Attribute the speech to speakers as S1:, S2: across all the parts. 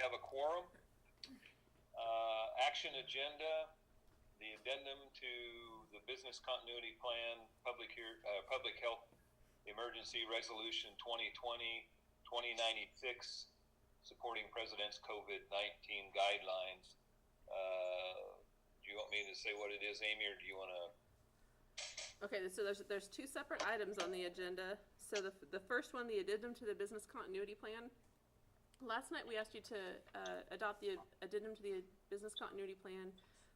S1: have a quorum. Action agenda, the addendum to the Business Continuity Plan, Public Health Emergency Resolution 2020-2096, supporting President's COVID-19 guidelines. Do you want me to say what it is, Amy, or do you want to?
S2: Okay, so there's two separate items on the agenda. So the first one, the addendum to the Business Continuity Plan. Last night we asked you to adopt the addendum to the Business Continuity Plan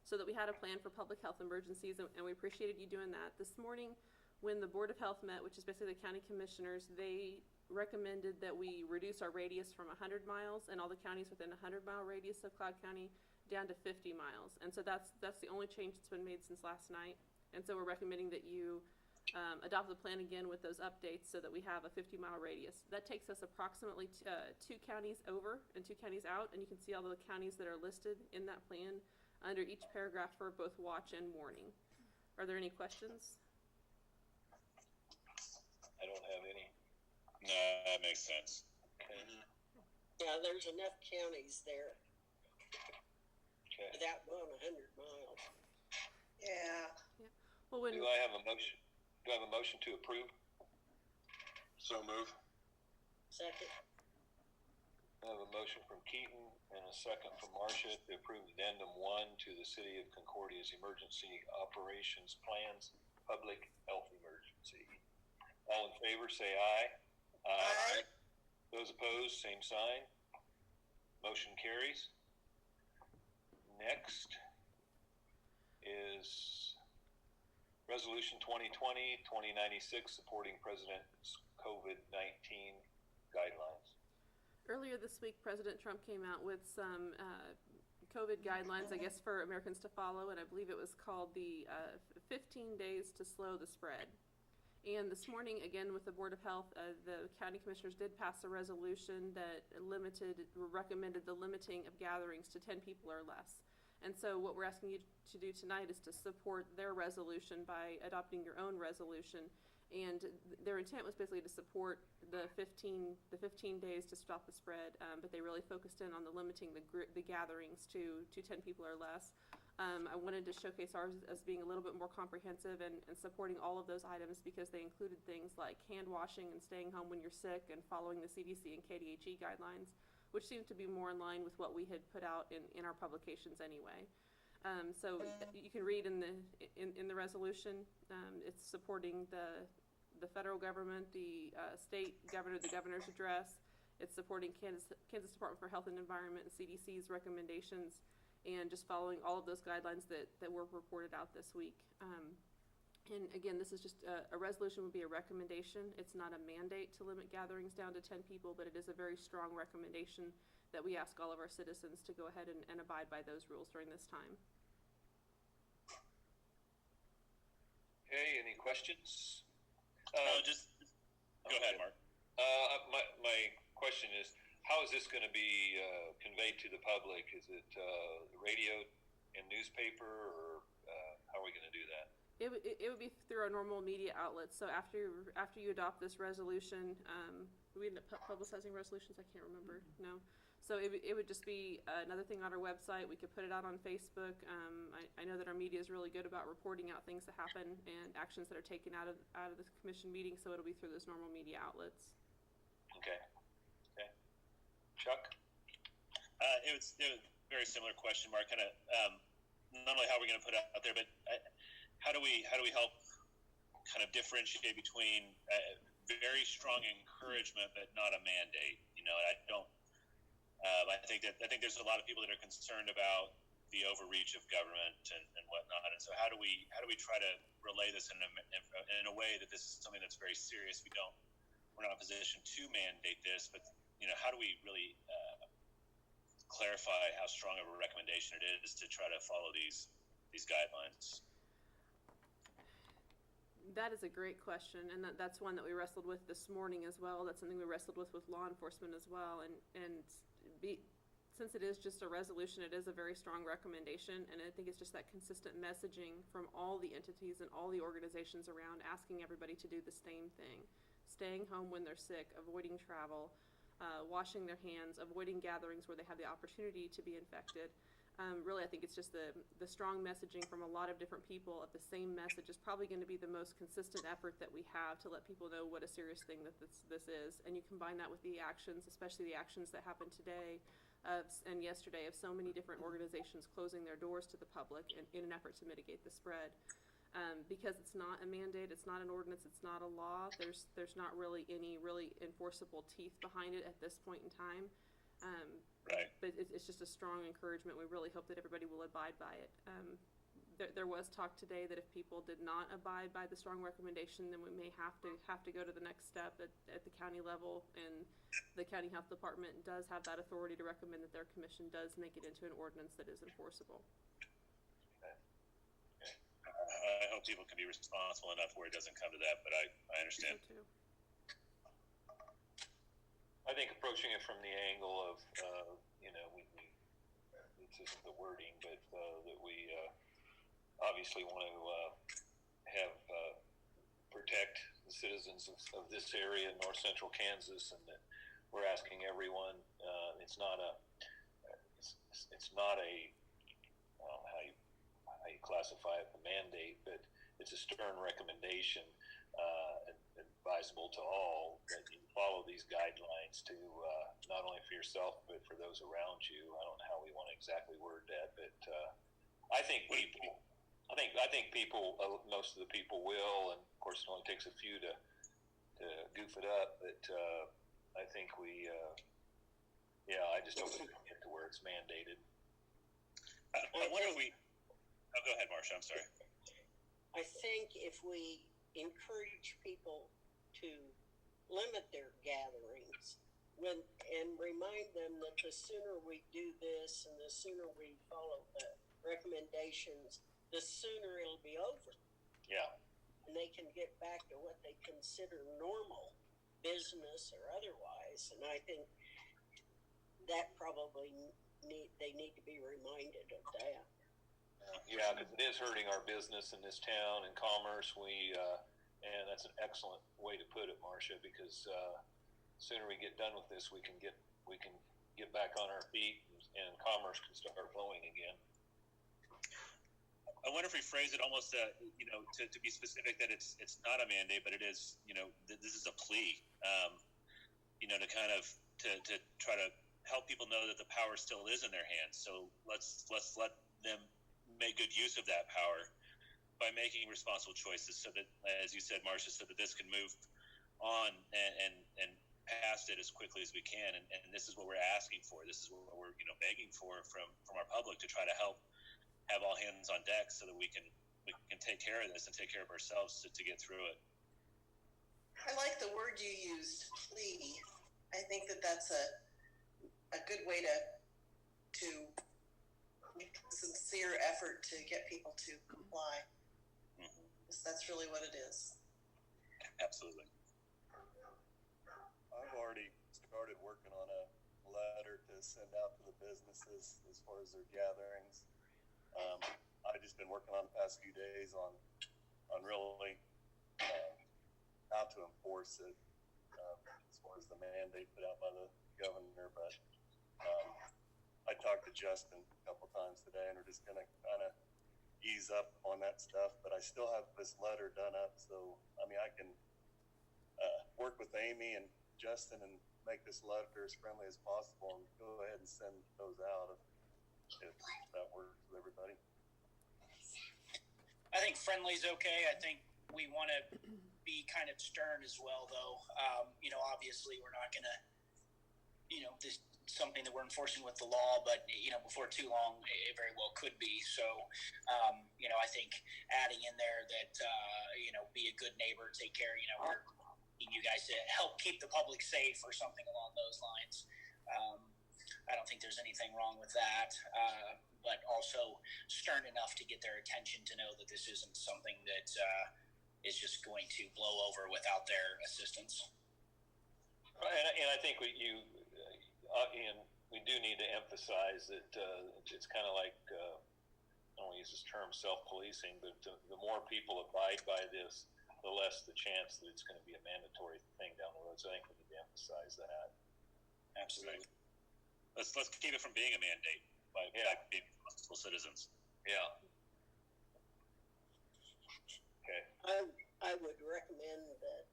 S2: so that we had a plan for public health emergencies, and we appreciated you doing that. This morning, when the Board of Health met, which is basically the county commissioners, they recommended that we reduce our radius from 100 miles and all the counties within a 100-mile radius of Cloud County down to 50 miles. And so that's the only change that's been made since last night. And so we're recommending that you adopt the plan again with those updates so that we have a 50-mile radius. That takes us approximately 2 counties over and 2 counties out, and you can see all the counties that are listed in that plan under each paragraph for both watch and warning. Are there any questions?
S1: I don't have any.
S3: No, that makes sense.
S1: Okay.
S4: Yeah, there's enough counties there
S1: Okay.
S4: without going 100 miles.
S5: Yeah.
S2: Well, when
S1: Do I have a motion? Do I have a motion to approve?
S3: So move.
S4: Second.
S1: I have a motion from Keaton and a second from Marcia to approve addendum 1 to the City of Concordia's Emergency Operations Plans, Public Health Emergency. All in favor, say aye.
S5: Aye.
S1: Those opposed, same sign. Motion carries. Next is Resolution 2020-2096, supporting President's COVID-19 guidelines.
S2: earlier this week, President Trump came out with some COVID guidelines, I guess, for Americans to follow, and I believe it was called the 15 days to slow the spread. And this morning, again, with the Board of Health, the county commissioners did pass a resolution that recommended the limiting of gatherings to 10 people or less. And so what we're asking you to do tonight is to support their resolution by adopting your own resolution. And their intent was basically to support the 15 days to stop the spread, but they really focused in on the limiting the gatherings to 10 people or less. I wanted to showcase ours as being a little bit more comprehensive and supporting all of those items because they included things like hand washing and staying home when you're sick and following the CDC and KDHE guidelines, which seemed to be more in line with what we had put out in our publications anyway. So you can read in the resolution, it's supporting the federal government, the state governor, the governor's address. It's supporting Kansas Department for Health and Environment and CDC's recommendations, and just following all of those guidelines that were reported out this week. And again, this is just a resolution would be a recommendation. It's not a mandate to limit gatherings down to 10 people, but it is a very strong recommendation that we ask all of our citizens to go ahead and abide by those rules during this time.
S1: Okay, any questions?
S3: Just go ahead, Mark.
S1: My question is, how is this going to be conveyed to the public? Is it radio and newspaper, or how are we going to do that?
S2: It would be through our normal media outlets. So after you adopt this resolution, do we end up publicizing resolutions? I can't remember. No. So it would just be another thing on our website. We could put it out on Facebook. I know that our media is really good about reporting out things that happen and actions that are taken out of the commission meeting. So it'll be through those normal media outlets.
S1: Okay. Chuck?
S3: It was a very similar question, Mark. Kind of not only how we're going to put it out there, but how do we help kind of differentiate between very strong encouragement but not a mandate? You know, I don't. I think there's a lot of people that are concerned about the overreach of government and whatnot. And so how do we try to relay this in a way that this is something that's very serious? We're not in a position to mandate this, but you know, how do we really clarify how strong of a recommendation it is to try to follow these guidelines?
S2: That is a great question, and that's one that we wrestled with this morning as well. That's something we wrestled with law enforcement as well. Since it is just a resolution, it is a very strong recommendation, and I think it's just that consistent messaging from all the entities and all the organizations around, asking everybody to do the same thing: staying home when they're sick, avoiding travel, washing their hands, avoiding gatherings where they have the opportunity to be infected. Really, I think it's just the strong messaging from a lot of different people of the same message is probably going to be the most consistent effort that we have to let people know what a serious thing that this is. And you combine that with the actions, especially the actions that happened today and yesterday of so many different organizations closing their doors to the public in an effort to mitigate the spread. Because it's not a mandate, it's not an ordinance, it's not a law, there's not really any really enforceable teeth behind it at this point in time.
S3: Right.
S2: But it's just a strong encouragement. We really hope that everybody will abide by it. There was talk today that if people did not abide by the strong recommendation, then we may have to go to the next step at the county level, and the county health department does have that authority to recommend that their commission does make it into an ordinance that is enforceable.
S3: I hope people can be responsible enough where it doesn't come to that, but I understand.
S2: Me too.
S1: I think approaching it from the angle of, this isn't the wording, but that we obviously want to protect the citizens of this area in north central Kansas, and that we're asking everyone. It's not a. I don't know how you classify it, the mandate, but it's a stern recommendation. Advisable to all that you follow these guidelines to not only for yourself but for those around you. I don't know how we want to exactly word that, but I think people, most of the people will, and of course it only takes a few to goof it up. But I think I just hope we get to where it's mandated.
S3: I wonder if we. Oh, go ahead, Marcia. I'm sorry.
S4: I think if we encourage people to limit their gatherings and remind them that the sooner we do this and the sooner we follow the recommendations, the sooner it'll be over.
S1: Yeah.
S4: And they can get back to what they consider normal, business or otherwise. And I think that probably they need to be reminded of that.
S1: Yeah, because it is hurting our business in this town and commerce. And that's an excellent way to put it, Marcia. Because the sooner we get done with this, we can get back on our feet, and commerce can start flowing again.
S3: I wonder if we phrase it almost, to be specific that it's not a mandate, but it is. This is a plea. To kind of to try to help people know that the power still is in their hands. So let's let them make good use of that power by making responsible choices, so that, as you said, Marcia, so that this can move on and past it as quickly as we can. And this is what we're asking for. This is what we're begging for from our public, to try to help have all hands on deck so that we can take care of this and take care of ourselves to get through it.
S5: I like the word you used, plea. I think that's a good way to make a sincere effort to get people to comply.
S3: Mm-hmm.
S5: That's really what it is.
S3: Absolutely.
S6: I've already started working on a letter to send out to the businesses as far as their gatherings. I've just been working on the past few days on really how to enforce it as far as the mandate put out by the governor. But I talked to Justin a couple times today, and we're just going to kind of ease up on that stuff. But I still have this letter done up, so I can work with Amy and Justin and make this letter as friendly as possible, and go ahead and send those out if that works with everybody.
S7: I think friendly's okay. I think we want to be kind of stern as well, though. Obviously we're not going to, this something that we're enforcing with the law, but before too long it very well could be. So I think adding in there that be a good neighbor, take care, we're you guys to help keep the public safe or something along those lines. I don't think there's anything wrong with that, but also stern enough to get their attention to know that this isn't something that is just going to blow over without their assistance.
S1: And I think we do need to emphasize that it's kind of like, I don't want to use this term self-policing, but the more people abide by this, the less the chance that it's going to be a mandatory thing down the road. So I think we need to emphasize that.
S7: Absolutely.
S3: Let's keep it from being a mandate by being responsible citizens.
S1: Yeah. Okay.
S4: I would recommend that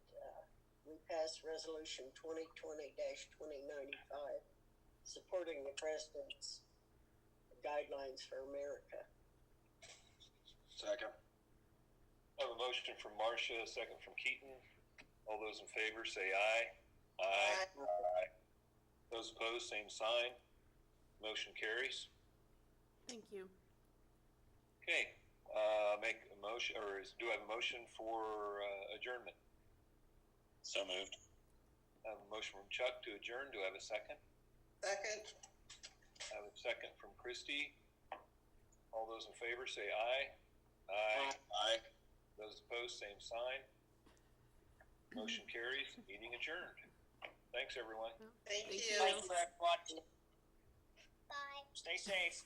S4: we pass Resolution 2020-2095, supporting the President's guidelines for America.
S1: Second. I have a motion from Marcia, a second from Keaton. All those in favor say aye. Aye. Aye. Those opposed, same sign. Motion carries.
S2: Thank you.
S1: Okay, make a motion, do I have a motion for adjournment?
S3: So moved.
S1: I have a motion from Chuck to adjourn. Do I have a second?
S5: Second.
S1: I have a second from Christie. All those in favor say aye. Aye.
S3: Aye.
S1: Those opposed, same sign. Motion carries. Meeting adjourned. Thanks, everyone.
S5: Thank
S2: Thank
S5: you.
S7: Thank you, everyone.
S5: Bye.
S7: Stay safe.